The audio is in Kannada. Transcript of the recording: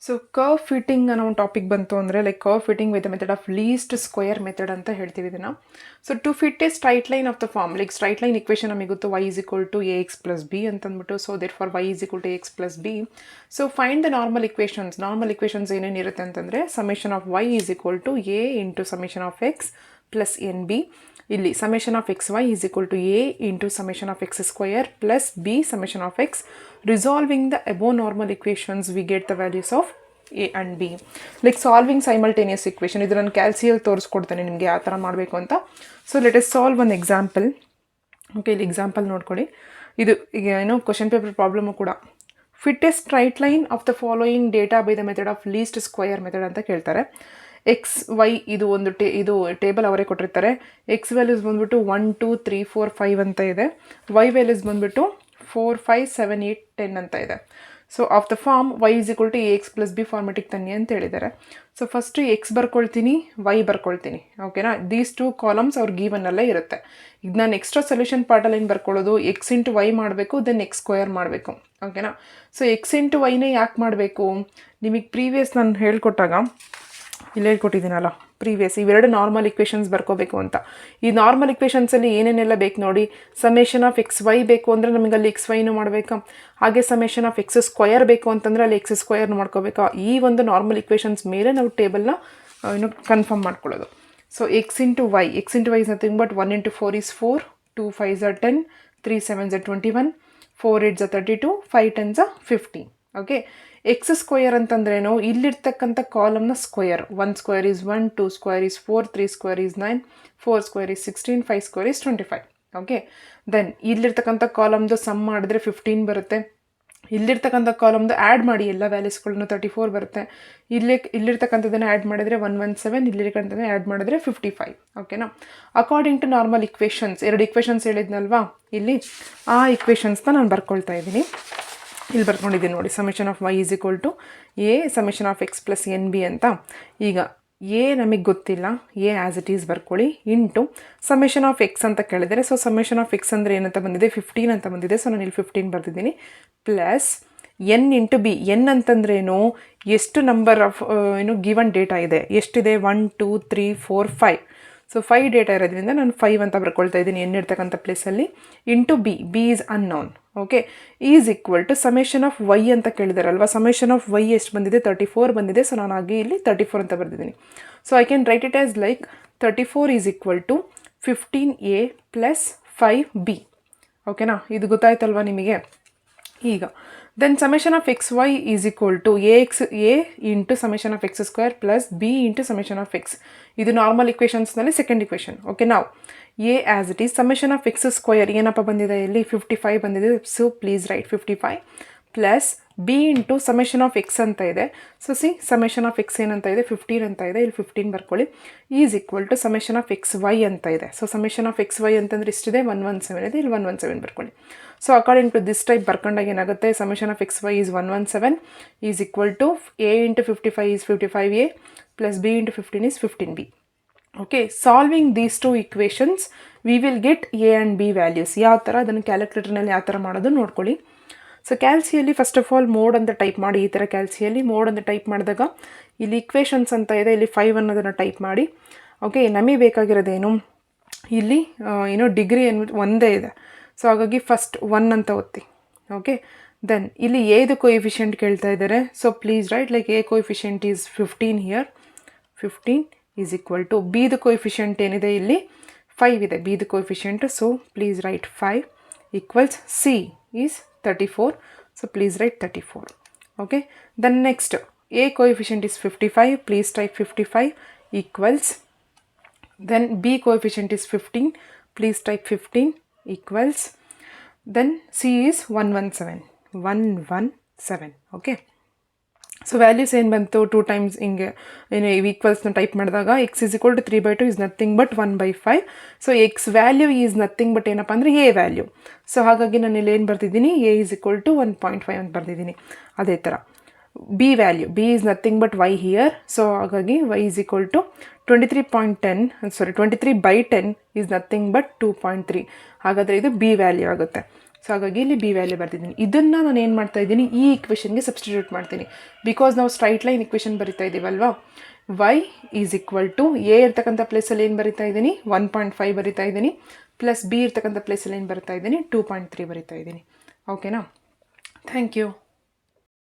ಸೊ ಕರ್ವ್ ಫಿಟ್ಟಿಂಗ್ ಅನ್ನೋ ಒಂದು ಟಾಪಿಕ್ ಬಂತು ಅಂದರೆ like curve fitting with the method of least square method ಅಂತ ಹೇಳ್ತೀವಿ ಇದನ್ನು. So to fit a straight line of the form like straight line equation ನಮಗೆ ಗೊತ್ತು y is equal to ax plus b ಅಂತಂದ್ಬಿಟ್ಟು. So therefore y is equal to ax plus b. So find the normal equations ಏನೇನಿರುತ್ತೆ ಅಂತಂದರೆ summation of y is equal to a into summation of x plus n b. ಇಲ್ಲಿ summation of x y is equal to a into summation of x square plus b summation of x. Resolving the above normal equations we get the values of a and b. Like solving simultaneous equation. ಇದು ನಾನು ಕ್ಯಾಲ್ಸಿಯಲ್ಲಿ ತೋರಿಸ್ಕೊಡ್ತೇನೆ ನಿಮಗೆ ಯಾವ ಥರ ಮಾಡಬೇಕು ಅಂತ. So let us solve one example. Okay, ಇಲ್ಲಿ ಎಕ್ಸಾಂಪಲ್ ನೋಡ್ಕೊಳ್ಳಿ. ಇದು ಈಗ ಏನೋ ಕ್ವಶನ್ ಪೇಪರ್ ಪ್ರಾಬ್ಲಮು ಕೂಡ. Fit a straight line of the following data by the method of list square method ಅಂತ ಕೇಳ್ತಾರೆ. ಎಕ್ಸ್ ವೈ ಇದು ಒಂದು ಇದು ಟೇಬಲ್ ಅವರೇ ಕೊಟ್ಟಿರ್ತಾರೆ. ಎಕ್ಸ್ ವ್ಯಾಲ್ಯೂಸ್ ಬಂದುಬಿಟ್ಟು 1 2 3 4 5 ಅಂತ ಇದೆ. ವೈ ವ್ಯಾಲ್ಯೂಸ್ ಬಂದುಬಿಟ್ಟು 4 5 7 8 10 ಅಂತ ಇದೆ. So of the form y is equal to ax plus b ಫಾರ್ಮೆಟಿಗೆ ತನ್ನಿ ಅಂತ ಹೇಳಿದ್ದಾರೆ. ಸೊ ಫಸ್ಟು ಎಕ್ಸ್ ಬರ್ಕೊಳ್ತೀನಿ, ವೈ ಬರ್ಕೊಳ್ತೀನಿ. ಓಕೆನಾ, ದೀಸ್ ಟು ಕಾಲಮ್ಸ್ ಅವ್ರು ಗೀವನ್ನಲ್ಲೇ ಇರುತ್ತೆ. ಈಗ ನಾನು ಎಕ್ಸ್ಟ್ರಾ ಸೊಲ್ಯೂಷನ್ ಪಾರ್ಟಲ್ಲಿ ಏನು ಬರ್ಕೊಳ್ಳೋದು, ಎಕ್ಸ್ ಇಂಟು ವೈ ಮಾಡಬೇಕು, ದೆನ್ ಎಕ್ಸ್ ಸ್ಕ್ವೇರ್ ಮಾಡಬೇಕು. ಓಕೆನಾ, ಸೊ ಎಕ್ಸ್ ಇಂಟು ವೈನೇ ಯಾಕೆ ಮಾಡಬೇಕು, ನಿಮಗೆ ಪ್ರೀವಿಯಸ್ ನಾನು ಹೇಳ್ಕೊಟ್ಟಾಗ ಇಲ್ಲಿ ಹೇಳ್ಕೊಟ್ಟಿದ್ದೀನಲ್ಲ ಪ್ರೀವಿಯಸ್, ಇವೆರಡು ನಾರ್ಮಲ್ ಇಕ್ವೇಷನ್ಸ್ ಬರ್ಕೋಬೇಕು ಅಂತ. ಈ ನಾರ್ಮಲ್ ಇಕ್ವೇಷನ್ಸಲ್ಲಿ ಏನೇನೆಲ್ಲ ಬೇಕು ನೋಡಿ. ಸಮೇಷನ್ ಆಫ್ ಎಕ್ಸ್ ವೈ ಬೇಕು ಅಂದರೆ ನಮಗೆ ಅಲ್ಲಿ ಎಕ್ಸ್ ವೈನು ಮಾಡಬೇಕಾ, ಹಾಗೆ ಸಮೇಷನ್ ಆಫ್ ಎಕ್ಸ್ ಸ್ಕ್ವಯರ್ ಬೇಕು ಅಂತಂದರೆ ಅಲ್ಲಿ ಎಕ್ಸ್ ಸ್ಕ್ವಯರ್ನು ಮಾಡ್ಕೋಬೇಕಾ. ಈ ಒಂದು ನಾರ್ಮಲ್ ಇಕ್ವೇಷನ್ಸ್ ಮೇಲೆ ನಾವು ಟೇಬಲ್ನ ಕನ್ಫರ್ಮ್ ಮಾಡ್ಕೊಳ್ಳೋದು. So X into Y is nothing but 1 into 4 is 4, 2 5s are 10, 3 7s are 21, 4 8s are 32, 5 10s are 15. Okay, X square ಅಂತಂದ್ರೇನು, ಇಲ್ಲಿರ್ತಕ್ಕಂಥ ಕಾಲಮ್ನ square. 1 square is 1, 2 square is 4, 3 square is 9, 4 square is 16, 5 square is 25. Okay, then ಇಲ್ಲಿರ್ತಕ್ಕಂಥ ಕಾಲಮ್ದು ಸಮ್ ಮಾಡಿದ್ರೆ 15 ಬರುತ್ತೆ. ಇಲ್ಲಿರ್ತಕ್ಕಂಥ ಕಾಲಮ್ದು ಆ್ಯಡ್ ಮಾಡಿ ಎಲ್ಲ ವ್ಯಾಲ್ಯೂಸ್ಗಳನ್ನು 34 ಬರುತ್ತೆ. ಇಲ್ಲಿರ್ತಕ್ಕಂಥದ್ದನ್ನು ಆ್ಯಡ್ ಮಾಡಿದರೆ 117, ಇಲ್ಲಿರ್ತಕ್ಕಂಥದ್ದನ್ನು ಆ್ಯಡ್ ಮಾಡಿದ್ರೆ 55. ಓಕೆನಾ, according to normal equations, 2 equations ಹೇಳಿದ್ನಲ್ವಾ ಇಲ್ಲಿ, ಆ ಇಕ್ವೇಷನ್ಸ್ನ ನಾನು ಬರ್ಕೊಳ್ತಾ ಇದ್ದೀನಿ. ಇಲ್ಲಿ ಬರ್ಕೊಂಡಿದ್ದೀನಿ ನೋಡಿ. Summation of y is equal to a summation of x plus n b ಅಂತ. ಈಗ ಎ ನಮಗೆ ಗೊತ್ತಿಲ್ಲ, ಎ ಆ್ಯಸ್ ಇಟ್ ಈಸ್ ಬರ್ಕೊಳ್ಳಿ, ಇಂಟು ಸಮೇಷನ್ ಆಫ್ ಎಕ್ಸ್ ಅಂತ ಕೇಳಿದರೆ. ಸೊ ಸಮೇಷನ್ ಆಫ್ ಎಕ್ಸ್ ಅಂದರೆ ಏನಂತ ಬಂದಿದೆ, 15 ಅಂತ ಬಂದಿದೆ. ಸೊ ನಾನು ಇಲ್ಲಿ 15 ಬರ್ತಿದ್ದೀನಿ. Plus n into b. N ಅಂತಂದ್ರೇನು, ಎಷ್ಟು ನಂಬರ್ ಆಫ್ ಗಿವನ್ ಡೇಟಾ ಇದೆ, ಎಷ್ಟಿದೆ, 1 2 3 4 5. ಸೊ 5 ಡೇಟಾ ಇರೋದ್ರಿಂದ ನಾನು 5 ಅಂತ ಬರ್ಕೊಳ್ತಾ ಇದ್ದೀನಿ ಎನ್ ಇರ್ತಕ್ಕಂಥ ಪ್ಲೇಸಲ್ಲಿ. Into B is unknown. Okay, is equal to summation of Y ಅಂತ ಕೇಳಿದಾರಲ್ವ. ಸಮೇಷನ್ ಆಫ್ ವೈ ಎಷ್ಟು ಬಂದಿದೆ, 34 ಬಂದಿದೆ. ಸೊ ನಾನು ಆಗಿ ಇಲ್ಲಿ 34 ಅಂತ ಬರ್ತಿದ್ದೀನಿ. So I can write it as like 34 is equal to 15a plus 5b. ಓಕೆನಾ, ಇದು ಗೊತ್ತಾಯ್ತಲ್ವ ನಿಮಗೆ. ಈಗ then summation of x y is equal to a into summation of x square plus b into summation of x. ಇದು ನಾರ್ಮಲ್ ಇಕ್ವೇಷನ್ಸ್ನಲ್ಲಿ ಸೆಕೆಂಡ್ ಇಕ್ವೇಷನ್. ಓಕೆ, ನಾವು a as it is summation of x square ಏನಪ್ಪ ಬಂದಿದೆ ಇಲ್ಲಿ, 55 ಬಂದಿದೆ. So please write 55 plus b into summation of x ಅಂತ ಇದೆ. ಸೊ ಸಮೇಷನ್ ಆಫ್ ಎಕ್ಸ್ ಏನಂತ ಇದೆ, 15 ಅಂತ ಇದೆ. ಇಲ್ಲಿ 15 ಬರ್ಕೊಳ್ಳಿ. Is equal to summation of x y ಅಂತ ಇದೆ. So summation of x y ಅಂತಂದ್ರೆ ಇಷ್ಟಿದೆ, 117 ಇದೆ. ಇಲ್ಲಿ 117 ಬರ್ಕೊಳ್ಳಿ. So according to this type ಬರ್ಕೊಂಡಾಗ ಏನಾಗುತ್ತೆ, summation of x y is 117 is equal to a into 55 is 55a plus b into 15 is 15b. Okay, solving these two equations we will get a and b values. ಯಾವ ಥರ ಅದನ್ನು ಕ್ಯಾಲ್ಕುಲೇಟರ್ನಲ್ಲಿ ಯಾವ ಥರ ಮಾಡೋದು ನೋಡ್ಕೊಳ್ಳಿ. ಸೊ ಕ್ಯಾಲ್ಸಿಯಲ್ಲಿ ಫಸ್ಟ್ ಆಫ್ ಆಲ್ ಮೋಡ್ ಅಂತ ಟೈಪ್ ಮಾಡಿ. ಈ ಥರ ಕ್ಯಾಲ್ಸಿಯಲ್ಲಿ ಮೋಡ್ ಅಂತ ಟೈಪ್ ಮಾಡಿದಾಗ ಇಲ್ಲಿ ಇಕ್ವೇಷನ್ಸ್ ಅಂತ ಇದೆ, ಇಲ್ಲಿ 5 ಅನ್ನೋದನ್ನು ಟೈಪ್ ಮಾಡಿ. ಓಕೆ, ನಮಗೆ ಬೇಕಾಗಿರೋದೇನು ಇಲ್ಲಿ ಡಿಗ್ರಿ ಒಂದೇ ಇದೆ. ಸೊ ಹಾಗಾಗಿ ಫಸ್ಟ್ 1 ಅಂತ ಒತ್ತಿ. ಓಕೆ, ದೆನ್ ಇಲ್ಲಿ ಎದು ಕೋಎಫಿಷಿಯೆಂಟ್ ಕೇಳ್ತಾ ಇದ್ದಾರೆ. So please write like a coefficient is 15 here. 15 is equal to ಬಿದು ಕೋಎಫಿಷಿಯೆಂಟ್ ಏನಿದೆ ಇಲ್ಲಿ 5 ಇದೆ, ಬಿದು coefficient. So please write 5 equals c is 34. So please write 34. Okay, then next a coefficient is 55. Please type 55 equals. Then b coefficient is 15. Please type 15 equals. Then c is 117. Okay, so values ಏನು ಬಂತು, 2 times ಹಿಂಗೆ ಈಕ್ವಲ್ಸ್ನ ಟೈಪ್ ಮಾಡಿದಾಗ x is equal to 3/2 is nothing but 1/5. So x value is nothing but ಏನಪ್ಪ ಅಂದರೆ ಎ ವ್ಯಾಲ್ಯೂ. ಸೊ ಹಾಗಾಗಿ ನಾನು ಇಲ್ಲಿ ಏನು ಬರ್ತಿದ್ದೀನಿ, ಎ ಈಸ್ ಈಕ್ವಲ್ ಟು 1.5 ಅಂತ ಬರ್ತಿದ್ದೀನಿ. ಅದೇ ಥರ b value, b is nothing but y here. So ಹಾಗಾಗಿ y is equal to 23/10 is nothing but 2.3. ಹಾಗಾದರೆ ಇದು ಬಿ ವ್ಯಾಲ್ಯೂ ಆಗುತ್ತೆ. ಸೊ ಹಾಗಾಗಿ ಇಲ್ಲಿ ಬಿ ವ್ಯಾಲ್ಯೂ ಬರ್ತಿದ್ದೀನಿ. ಇದನ್ನು ನಾನು ಏನು ಮಾಡ್ತಾ ಇದ್ದೀನಿ, ಈ ಇಕ್ವೇಷನ್ಗೆ ಸಬ್ಸ್ಟಿಟ್ಯೂಟ್ ಮಾಡ್ತೀನಿ. ಬಿಕಾಸ್ ನಾವು ಸ್ಟ್ರೈಟ್ ಲೈನ್ ಇಕ್ವೇಷನ್ ಬರಿತಾ ಇದ್ದೀವಲ್ವಾ, y is equal to A ಇರ್ತಕ್ಕಂಥ ಪ್ಲೇಸಲ್ಲಿ ಏನು ಬರಿತಾ ಇದ್ದೀನಿ, 1.5 ಬರಿತಾ ಇದ್ದೀನಿ, ಪ್ಲಸ್ ಬಿ ಇರ್ತಕ್ಕಂಥ ಪ್ಲೇಸಲ್ಲಿ ಏನು ಬರ್ತಾ ಇದ್ದೀನಿ, 2.3 ಬರಿತಾ ಇದ್ದೀನಿ. ಓಕೆನಾ? Thank you.